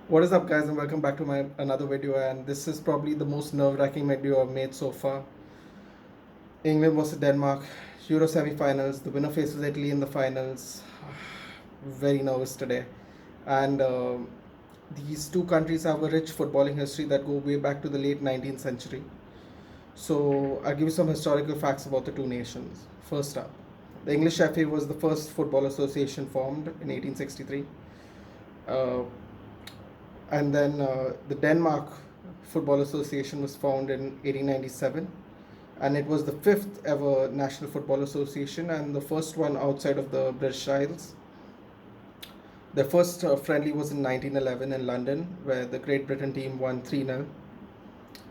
What is up, guys, and welcome back to my another video. And this is probably the most nerve-wracking video I've made so far. England versus Denmark, Euro semi-finals. The winner faces Italy in the finals. Very nervous today, and these two countries have a rich footballing history that go way back to the late 19th century. So I'll give you some historical facts about the two nations. First up, the English FA was the first football association formed in 1863. Uh, and then the Denmark Football Association was founded in 1897, and it was the fifth ever national football association and the first one outside of the British Isles. Their first friendly was in 1911 in London, where the Great Britain team won 3-0.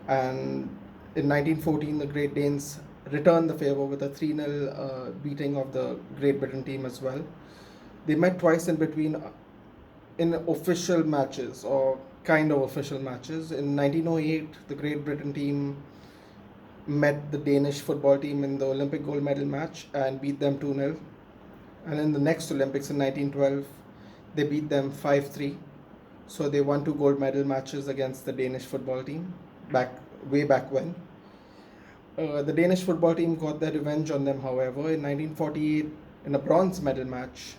And in 1914, the Great Danes returned the favor with a 3-0 beating of the Great Britain team as well. They met twice in between in official matches or kind of official matches. In 1908, the Great Britain team met the Danish football team in the Olympic gold medal match and beat them 2-0. And in the next Olympics in 1912, they beat them 5-3. So they won two gold medal matches against the Danish football team way back when. The Danish football team got their revenge on them, however, in 1948 in a bronze medal match.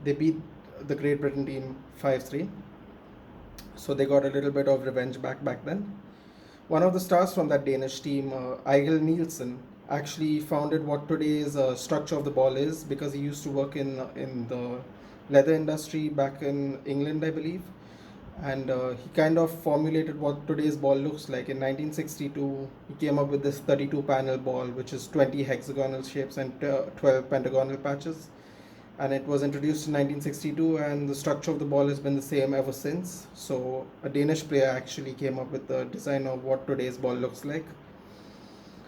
They beat the Great Britain team 5-3. So they got a little bit of revenge back then. One of the stars from that Danish team, Eigil Nielsen, actually founded what today's structure of the ball is, because he used to work in the leather industry back in England, I believe. And he kind of formulated what today's ball looks like. In 1962, he came up with this 32 panel ball, which is 20 hexagonal shapes and 12 pentagonal patches. And it was introduced in 1962, and the structure of the ball has been the same ever since. So a Danish player actually came up with the design of what today's ball looks like.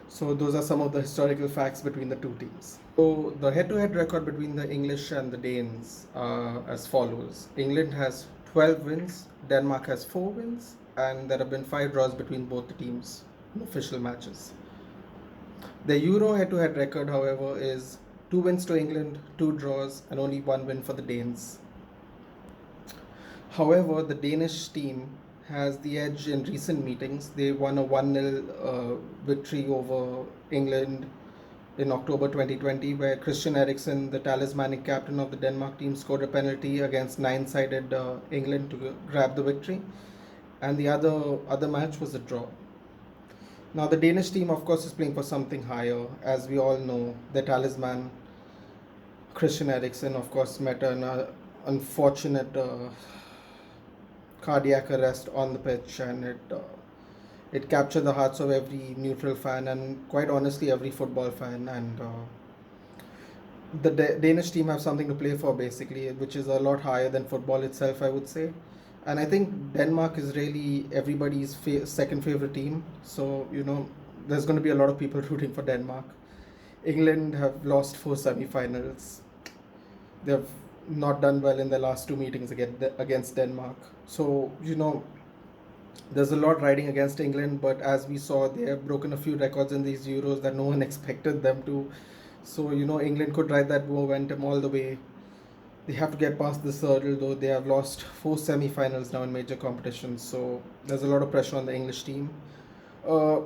So those are some of the historical facts between the two teams. So the head-to-head record between the English and the Danes are as follows. England has 12 wins, Denmark has 4 wins, and there have been 5 draws between both the teams in official matches. The Euro head-to-head record, however, is 2 wins to England, 2 draws, and only 1 win for the Danes. However, the Danish team has the edge in recent meetings. They won a 1-0 victory over England in October 2020, where Christian Eriksen, the talismanic captain of the Denmark team, scored a penalty against nine-sided England to grab the victory. And the other match was a draw. Now, the Danish team, of course, is playing for something higher. As we all know, the talisman Christian Eriksen, of course, met an unfortunate cardiac arrest on the pitch, and it captured the hearts of every neutral fan and, quite honestly, every football fan. And the Danish team have something to play for, basically, which is a lot higher than football itself, I would say. And I think Denmark is really everybody's second favorite team. So, there's going to be a lot of people rooting for Denmark. England have lost 4 semi-finals. They've not done well in their last 2 meetings against Denmark. So, there's a lot riding against England, but as we saw, they have broken a few records in these Euros that no one expected them to. So, England could ride that momentum all the way. They have to get past this hurdle, though. They have lost 4 semi-finals now in major competitions, so there's a lot of pressure on the English team.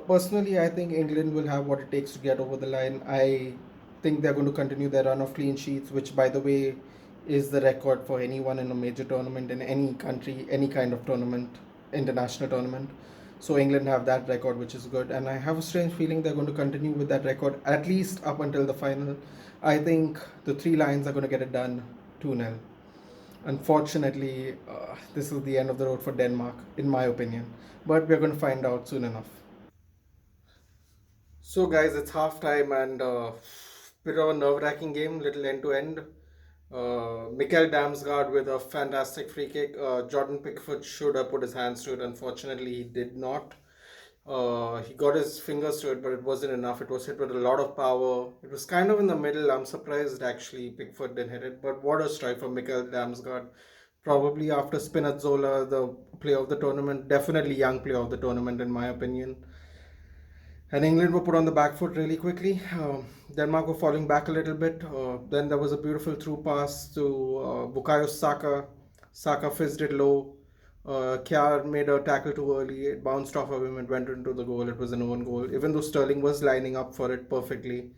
Personally, I think England will have what it takes to get over the line. I think they're going to continue their run of clean sheets, which, by the way, is the record for anyone in a major tournament in any country, any kind of tournament, international tournament. So England have that record, which is good, and I have a strange feeling they're going to continue with that record at least up until the final. I think the Three Lions are going to get it done 2-0. Unfortunately, this is the end of the road for Denmark, in my opinion, but we're going to find out soon enough. So, guys, it's half time and bit of a nerve-wracking game, little end to end. Mikkel Damsgaard with a fantastic free kick. Jordan Pickford should have put his hands to it. Unfortunately, he did not. He got his fingers to it, but it wasn't enough. It was hit with a lot of power. It was kind of in the middle. I'm surprised actually Pickford didn't hit it. But what a strike from Mikkel Damsgaard. Probably after Spinazzola, the player of the tournament. Definitely young player of the tournament, in my opinion. And England were put on the back foot really quickly. Denmark were falling back a little bit. Then there was a beautiful through pass to Bukayo Saka. Saka fizzed it low. Kjaer made a tackle too early. It bounced off of him and went into the goal. It was an own goal, even though Sterling was lining up for it perfectly.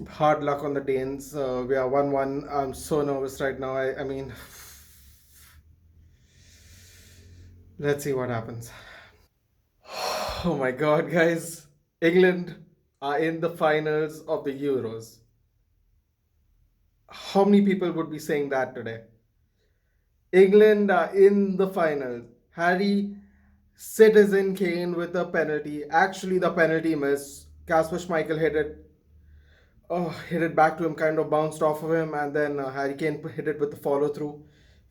Hard luck on the Danes. We are 1-1. I'm so nervous right now. I mean, let's see what happens. Oh my god, guys. England are in the finals of the Euros. How many people would be saying that today? England are in the finals. Harry Citizen Kane with a penalty. Actually, the penalty miss. Kasper Schmeichel hit it back to him, kind of bounced off of him, and then Harry Kane hit it with the follow through.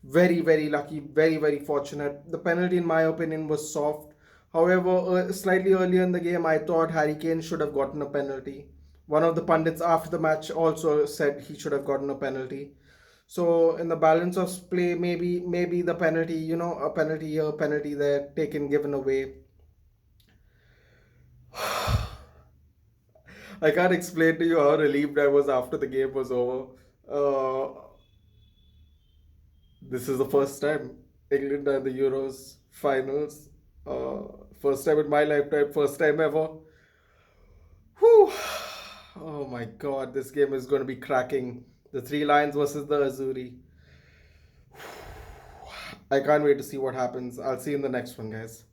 Very, very lucky, very, very fortunate. The penalty, in my opinion, was soft. However, slightly earlier in the game, I thought Harry Kane should have gotten a penalty. One of the pundits after the match also said he should have gotten a penalty. So in the balance of play, maybe the penalty, a penalty here, penalty there, taken, given away. I can't explain to you how relieved I was after the game was over. Uh, this is the first time England are the Euros finals. Uh, First time in my lifetime, first time ever. Whew. Oh my god, this game is going to be cracking. The Three Lions versus the Azuri. I can't wait to see what happens. I'll see you in the next one, guys.